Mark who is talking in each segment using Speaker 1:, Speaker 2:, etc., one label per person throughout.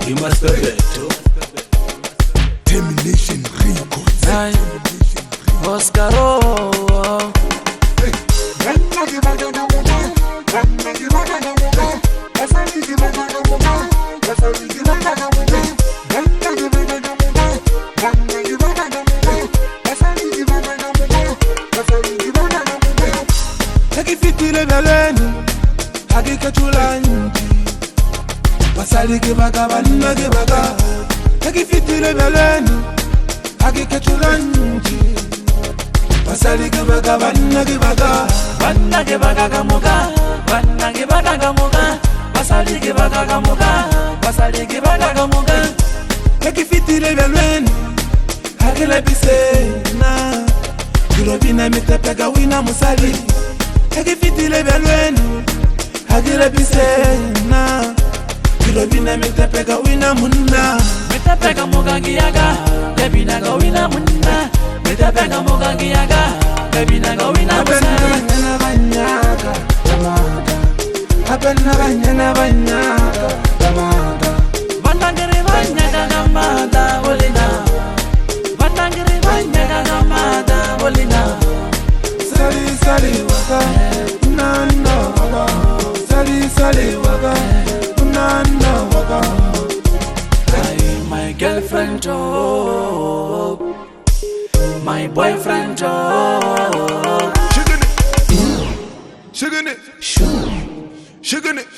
Speaker 1: Imaspebeto
Speaker 2: Termination Records.
Speaker 3: Oscaro
Speaker 2: Takifitile beleni Hakikatulanji Basalike baka banage baka Takifitile beleni Hakikatulanji Basalike baka banage baka
Speaker 3: Banage baka kamuka Banage baka kamuka Basalike baka kamuka Basalike baka kamuka
Speaker 2: Takifitile beleni Hakile bisena Kirobina mitepega wina musali Takifitile beleni Hakile bisena Kirobina mitepega wina munna
Speaker 3: Mitepega mugangiyaga Yebinaga wina munna Mitepega mugangiyaga Yebinaga wina musali
Speaker 2: Abena banyaga Tamada Abena banyaga Tamada
Speaker 3: Bandangiri banyaga gamada Wolina Bandangiri banyaga gamada Wolina
Speaker 2: Sali waka Nana waka Sali waka Nana waka
Speaker 3: My girlfriend oh My boyfriend oh
Speaker 2: Sugar it Sugar it Sugar it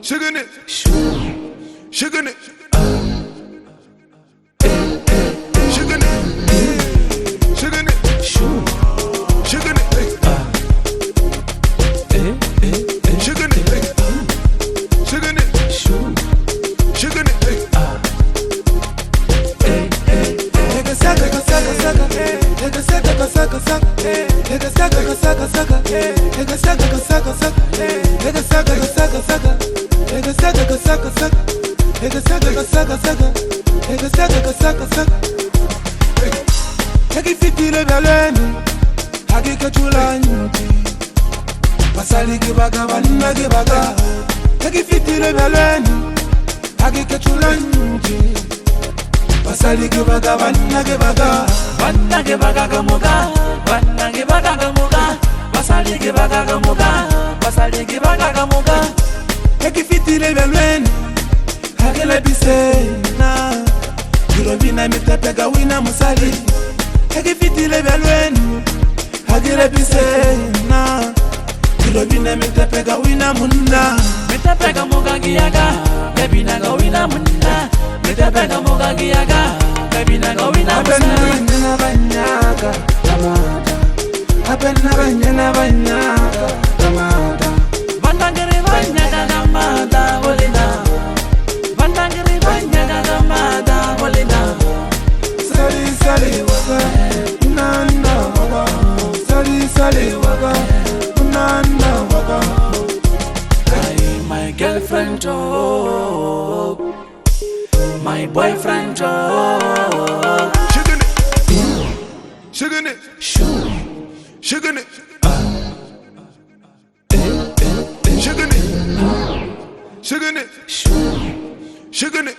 Speaker 2: Sugar it Sugar it Takifitile beleni Hakikatulanji Basalike baka banage baka Takifitile beleni Hakikatulanji Basalike baka banage baka
Speaker 3: Banage baka kamuka Banage baka kamuka Basalike baka kamuka Basalike baka kamuka
Speaker 2: Takifitile beleni Hakile bisena Kirobina mitepega wina musali Takifitile beleni Hakile bisena Kirobina mitepega wina munna
Speaker 3: Mitepega mugangiyaga Yebinaga wina munna Mitepega mugangiyaga Yebinaga wina musali
Speaker 2: Abena banyaga Tamada Abena banyaga Tamada
Speaker 3: Bandangiri banyaga gamada Wolina Bandangiri banyaga gamada Wolina
Speaker 2: Sali waka Nana waka Sali waka Nana waka
Speaker 3: My girlfriend oh My boyfriend oh
Speaker 2: Sugar it Sugar it Sugar it Sugar it